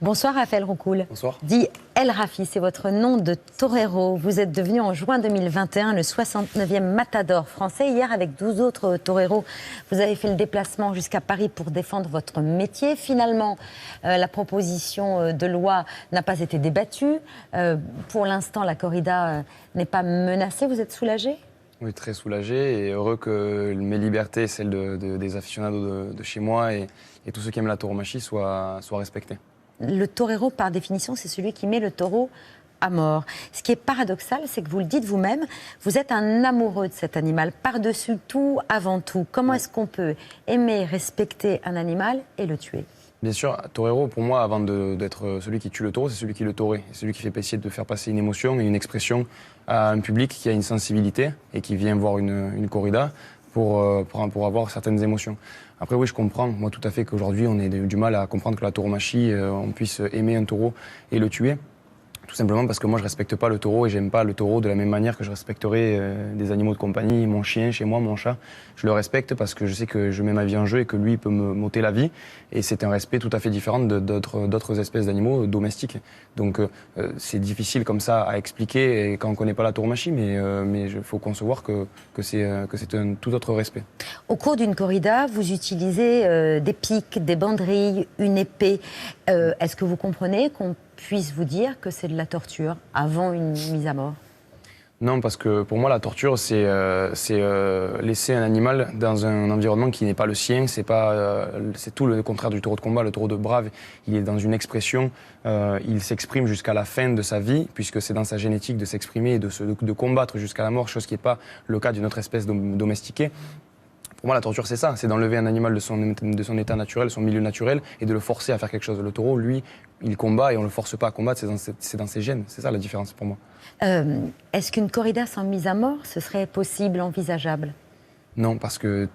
Bonsoir Raphaël Roucoul. Bonsoir. Dit El Rafi, c'est votre nom de torero. Vous êtes devenu en juin 2021 le 69e matador français. Hier, avec 12 autres toreros, vous avez fait le déplacement jusqu'à Paris pour défendre votre métier. Finalement, la proposition de loi n'a pas été débattue. Pour l'instant, la corrida n'est pas menacée. Vous êtes soulagé ? Oui, très soulagé et heureux que mes libertés, celles des aficionados de chez moi et tous ceux qui aiment la tauromachie soient respectées. Le torero, par définition, c'est celui qui met le taureau à mort. Ce qui est paradoxal, c'est que vous le dites vous-même, vous êtes un amoureux de cet animal, par-dessus tout, avant tout. Comment est-ce qu'on peut aimer, respecter un animal et le tuer ? Bien sûr, torero, pour moi, avant d'être celui qui tue le taureau, c'est celui qui le taurait. C'est celui qui fait essayer de faire passer une émotion et une expression à un public qui a une sensibilité et qui vient voir une corrida pour avoir certaines émotions. Après, oui, je comprends, moi, tout à fait, qu'aujourd'hui, on ait du mal à comprendre que la tauromachie, on puisse aimer un taureau et le tuer. Tout simplement parce que moi, je respecte pas le taureau et j'aime pas le taureau de la même manière que je respecterais des animaux de compagnie, mon chien chez moi, mon chat. Je le respecte parce que je sais que je mets ma vie en jeu et que lui peut me m'ôter la vie. Et c'est un respect tout à fait différent d'autres espèces d'animaux domestiques. Donc, c'est difficile comme ça à expliquer quand on connaît pas la tauromachie, mais il faut concevoir que c'est un tout autre respect. Au cours d'une corrida, vous utilisez des pics, des banderilles, une épée. Est-ce que vous comprenez qu'on puisse vous dire que c'est de la torture avant une mise à mort ? Non, parce que pour moi, la torture, c'est laisser un animal dans un environnement qui n'est pas le sien. C'est tout le contraire du taureau de combat. Le taureau de brave, il est dans une expression. Il s'exprime jusqu'à la fin de sa vie, puisque c'est dans sa génétique de s'exprimer et de combattre jusqu'à la mort, chose qui n'est pas le cas d'une autre espèce domestiquée. Pour moi, la torture, c'est ça, c'est d'enlever un animal de son état naturel, son milieu naturel, et de le forcer à faire quelque chose. Le taureau, lui, il combat et on ne le force pas à combattre, c'est dans ses gènes. C'est ça la différence pour moi. Est-ce qu'une corrida sans mise à mort, ce serait possible, envisageable ? Non, parce que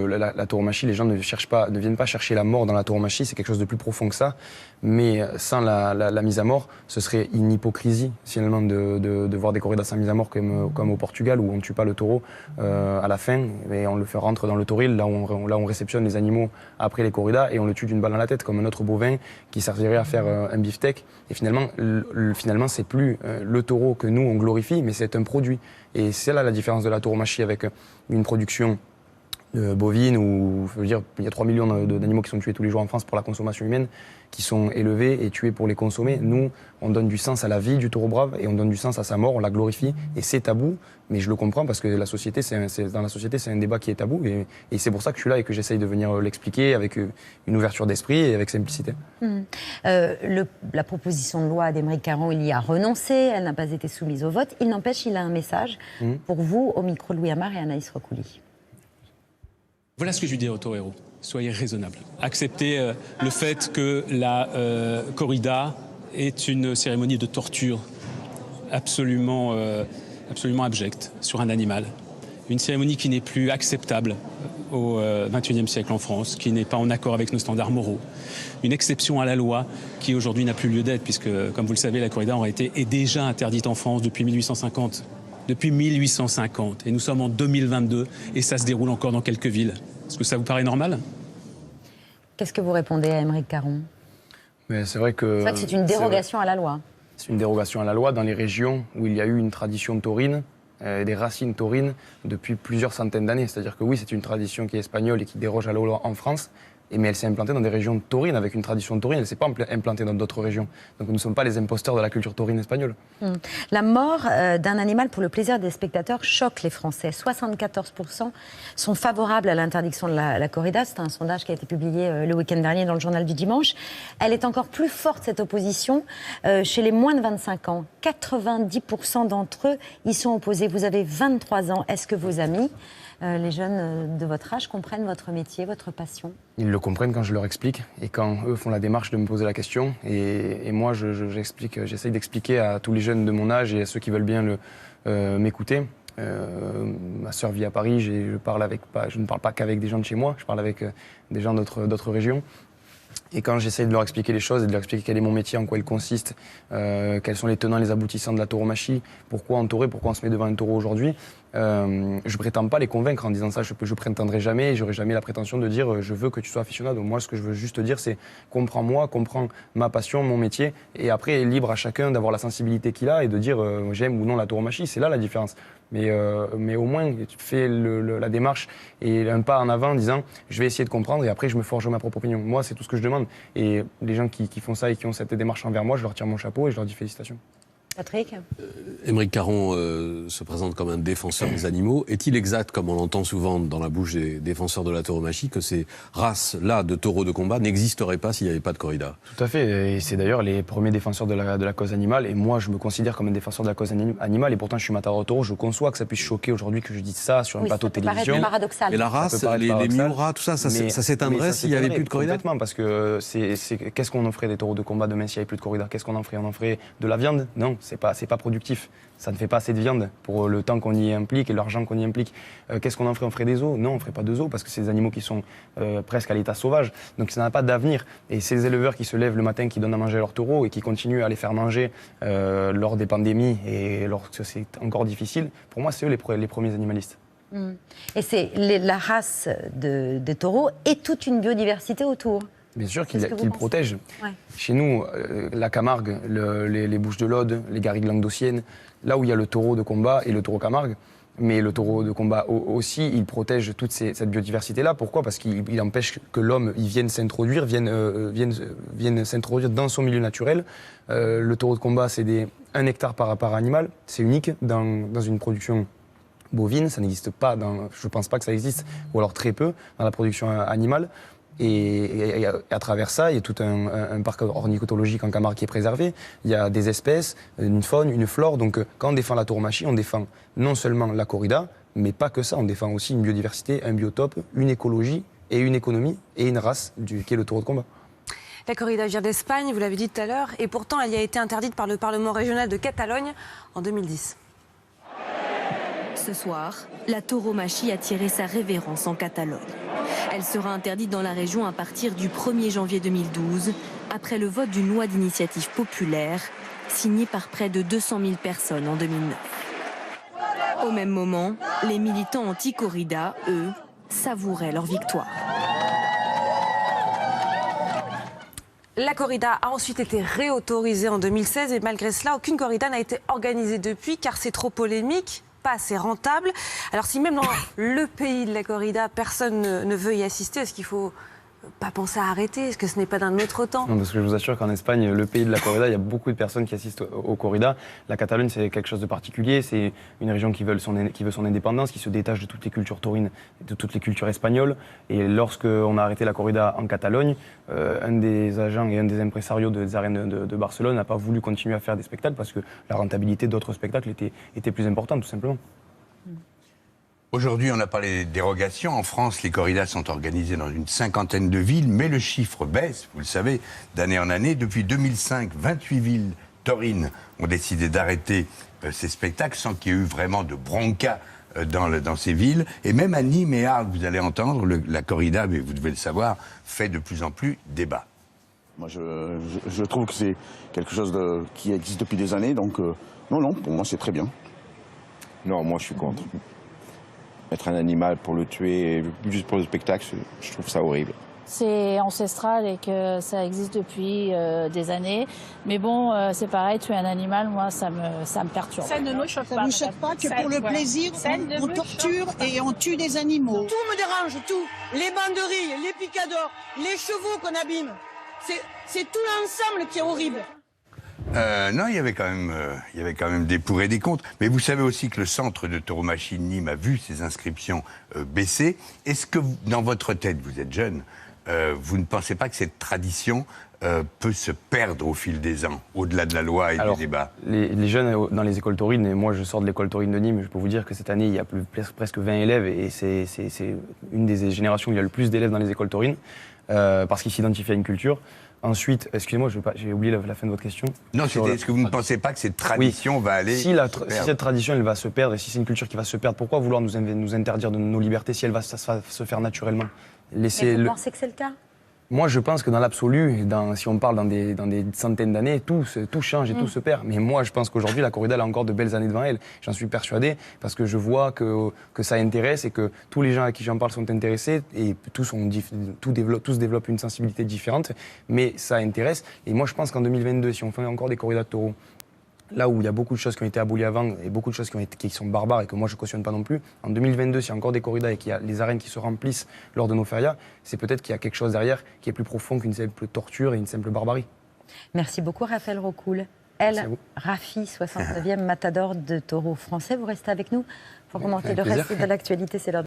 la tauromachie, les gens ne viennent pas chercher la mort dans la tauromachie, c'est quelque chose de plus profond que ça. Mais sans la mise à mort, ce serait une hypocrisie, finalement, de voir des corridas sans mise à mort comme au Portugal, où on ne tue pas le taureau à la fin, et on le fait rentrer dans le toril, là où on réceptionne les animaux après les corridas, et on le tue d'une balle dans la tête, comme un autre bovin qui servirait à faire un beefsteak. Et finalement, c'est plus le taureau que nous, on glorifie, mais c'est un produit. Et c'est là la différence de la tauromachie avec une production bovine où, je veux dire, il y a 3 millions d'animaux qui sont tués tous les jours en France pour la consommation humaine, qui sont élevés et tués pour les consommer. Nous, on donne du sens à la vie du taureau brave et on donne du sens à sa mort, on la glorifie et c'est tabou, mais je le comprends parce que dans la société, c'est un débat qui est tabou et c'est pour ça que je suis là et que j'essaye de venir l'expliquer avec une ouverture d'esprit et avec simplicité. La proposition de loi d'Aymeric Caron, il y a renoncé, elle n'a pas été soumise au vote. Il n'empêche, il a un message pour vous, au micro de Louis Amar et Anaïs Recouli. Voilà ce que je lui dis aux toreros. Soyez raisonnables. Acceptez le fait que la corrida est une cérémonie de torture absolument abjecte sur un animal. Une cérémonie qui n'est plus acceptable au XXIe siècle en France, qui n'est pas en accord avec nos standards moraux. Une exception à la loi qui aujourd'hui n'a plus lieu d'être, puisque, comme vous le savez, la corrida en réalité est déjà interdite en France depuis 1850. Depuis 1850. Et nous sommes en 2022 et ça se déroule encore dans quelques villes. Est-ce que ça vous paraît normal ? Qu'est-ce que vous répondez à Aymeric Caron ? Mais c'est vrai que c'est une dérogation à la loi. C'est une dérogation à la loi dans les régions où il y a eu une tradition taurine, des racines taurines depuis plusieurs centaines d'années. C'est-à-dire que oui, c'est une tradition qui est espagnole et qui déroge à la loi en France. Mais elle s'est implantée dans des régions taurines, avec une tradition taurine. Elle ne s'est pas implantée dans d'autres régions. Donc nous ne sommes pas les imposteurs de la culture taurine espagnole. La mort d'un animal pour le plaisir des spectateurs choque les Français. 74% sont favorables à l'interdiction de la corrida. C'est un sondage qui a été publié le week-end dernier dans le journal du dimanche. Elle est encore plus forte, cette opposition, chez les moins de 25 ans. 90% d'entre eux y sont opposés. Vous avez 23 ans. Est-ce que vos amis, les jeunes de votre âge, comprennent votre métier, votre passion ? Ils le comprennent quand je leur explique et quand eux font la démarche de me poser la question. Et moi, j'essaye d'expliquer à tous les jeunes de mon âge et à ceux qui veulent bien m'écouter. Ma sœur vit à Paris, je ne parle pas qu'avec des gens de chez moi, je parle avec des gens d'autres régions. Et quand j'essaye de leur expliquer les choses et de leur expliquer quel est mon métier, en quoi il consiste, quels sont les tenants, les aboutissants de la tauromachie, pourquoi on taurait, pourquoi on se met devant un taureau aujourd'hui, je prétends pas les convaincre en disant ça, je prétendrai jamais, j'aurai jamais la prétention de dire je veux que tu sois aficionado. Moi, ce que je veux juste te dire, c'est comprends-moi, comprends ma passion, mon métier, et après, libre à chacun d'avoir la sensibilité qu'il a et de dire j'aime ou non la tauromachie, c'est là la différence. Mais au moins, tu fais la démarche et un pas en avant en disant je vais essayer de comprendre et après je me forgerai ma propre opinion. Moi, c'est tout ce que je demande. Et les gens qui font ça et qui ont cette démarche envers moi, je leur tire mon chapeau et je leur dis félicitations. Patrick ? Aymeric Caron se présente comme un défenseur des animaux. Est-il exact, comme on l'entend souvent dans la bouche des défenseurs de la tauromachie, que ces races-là de taureaux de combat n'existeraient pas s'il n'y avait pas de corrida ? Tout à fait. Et c'est d'ailleurs les premiers défenseurs de la cause animale. Et moi, je me considère comme un défenseur de la cause animale. Et pourtant, je suis matador de taureau. Je conçois que ça puisse choquer aujourd'hui que je dise ça sur un plateau de télévision. C'est paradoxal. Et la race, les miura, tout ça, ça s'éteindrait s'il n'y avait plus de corrida ? Complètement, parce que qu'est-ce qu'on en ferait des taureaux de combat demain s'il n'y avait plus de corrida ? Qu'est-ce qu'on en ferait ? On en ferait de la viande ? Non, c'est pas productif. Ça ne fait pas assez de viande pour le temps qu'on y implique et l'argent qu'on y implique. Qu'est-ce qu'on en ferait ? On ferait des os ? Non, on ne ferait pas de zoos parce que c'est des animaux qui sont presque à l'état sauvage. Donc ça n'a pas d'avenir. Et ces éleveurs qui se lèvent le matin, qui donnent à manger à leurs taureaux et qui continuent à les faire manger lors des pandémies et lorsque c'est encore difficile, pour moi, c'est eux les premiers animalistes. Et c'est la race des taureaux et toute une biodiversité autour. Bien sûr qu'ils protègent. Ouais. Chez nous, la Camargue, les Bouches de l'Aude, les garrigues languedociennes, là où il y a le taureau de combat et le taureau Camargue, mais le taureau de combat aussi, il protège toute cette biodiversité-là. Pourquoi ? Parce qu'il empêche que l'homme vienne s'introduire, vienne s'introduire dans son milieu naturel. Le taureau de combat, c'est 1 hectare par animal. C'est unique dans une production bovine. Ça n'existe pas, je ne pense pas que ça existe, ou alors très peu, dans la production animale. Et à travers ça, il y a tout un parc ornithologique en Camargue qui est préservé. Il y a des espèces, une faune, une flore. Donc quand on défend la tauromachie, on défend non seulement la corrida, mais pas que ça. On défend aussi une biodiversité, un biotope, une écologie et une économie et une race qui est le taureau de combat. La corrida vient d'Espagne, vous l'avez dit tout à l'heure, et pourtant elle y a été interdite par le Parlement régional de Catalogne en 2010. Ce soir, la tauromachie a tiré sa révérence en Catalogne. Elle sera interdite dans la région à partir du 1er janvier 2012, après le vote d'une loi d'initiative populaire, signée par près de 200 000 personnes en 2009. Au même moment, les militants anti-corrida, eux, savouraient leur victoire. La corrida a ensuite été réautorisée en 2016 et malgré cela, aucune corrida n'a été organisée depuis car c'est trop polémique, pas assez rentable. Alors si même dans le pays de la corrida, personne ne veut y assister, est-ce qu'il faut pas penser à arrêter? Est-ce que ce n'est pas d'un autre temps? Non, parce que je vous assure qu'en Espagne, le pays de la corrida, il y a beaucoup de personnes qui assistent aux corridas. La Catalogne, c'est quelque chose de particulier. C'est une région qui veut son indépendance, qui se détache de toutes les cultures taurines, de toutes les cultures espagnoles. Et lorsqu'on a arrêté la corrida en Catalogne, un des agents et un des impresarios des arènes de Barcelone n'a pas voulu continuer à faire des spectacles parce que la rentabilité d'autres spectacles était plus importante, tout simplement. Aujourd'hui, on a parlé des dérogations. En France, les corridas sont organisées dans une 50aine de villes, mais le chiffre baisse, vous le savez, d'année en année. Depuis 2005, 28 villes taurines ont décidé d'arrêter ces spectacles sans qu'il y ait eu vraiment de bronca dans ces villes. Et même à Nîmes et Arles, vous allez entendre, la corrida, mais vous devez le savoir, fait de plus en plus débat. Moi, je trouve que c'est quelque chose qui existe depuis des années, donc non, pour moi, c'est très bien. Non, moi, je suis contre. Mettre un animal pour le tuer, juste pour le spectacle, je trouve ça horrible. C'est ancestral et que ça existe depuis des années. Mais bon, c'est pareil, tuer un animal, moi, ça me perturbe. Ça ne me choque pas. Ça ne me choque pas que pour le plaisir, on torture et on tue des animaux. Tout me dérange, tout. Les banderilles, les picadors, les chevaux qu'on abîme. C'est tout l'ensemble qui est horrible. Non, il y avait quand même des pour et des contre. Mais vous savez aussi que le centre de tauromachie de Nîmes a vu ses inscriptions baisser. Est-ce que, dans votre tête, vous êtes jeune, vous ne pensez pas que cette tradition peut se perdre au fil des ans, au-delà de la loi et du débat? Les jeunes dans les écoles taurines, et moi je sors de l'école taurine de Nîmes, je peux vous dire que cette année, il y a presque 20 élèves, et c'est une des générations où il y a le plus d'élèves dans les écoles taurines, parce qu'ils s'identifient à une culture. Ensuite, excusez-moi, j'ai oublié la fin de votre question. Non, c'était est-ce que vous ne pensez pas que cette tradition va aller si cette tradition elle va se perdre, et si c'est une culture qui va se perdre, pourquoi vouloir nous interdire de nos libertés si elle va se faire naturellement? Mais vous pensez que c'est le cas? Moi, je pense que dans l'absolu, si on parle dans des centaines d'années, tout change et tout se perd. Mais moi, je pense qu'aujourd'hui, la corrida elle a encore de belles années devant elle. J'en suis persuadé parce que je vois que ça intéresse et que tous les gens à qui j'en parle sont intéressés et tous développent une sensibilité différente. Mais ça intéresse. Et moi, je pense qu'en 2022, si on fait encore des corridas de taureaux, là où il y a beaucoup de choses qui ont été abolies avant et beaucoup de choses qui sont barbares et que moi je ne cautionne pas non plus, en 2022, s'il y a encore des corridas et qu'il y a les arènes qui se remplissent lors de nos férias, c'est peut-être qu'il y a quelque chose derrière qui est plus profond qu'une simple torture et une simple barbarie. Merci beaucoup Raphaël Rocoul. Rafi, 69e matador de taureau français. Vous restez avec nous pour commenter le reste de l'actualité. C'est l'heure.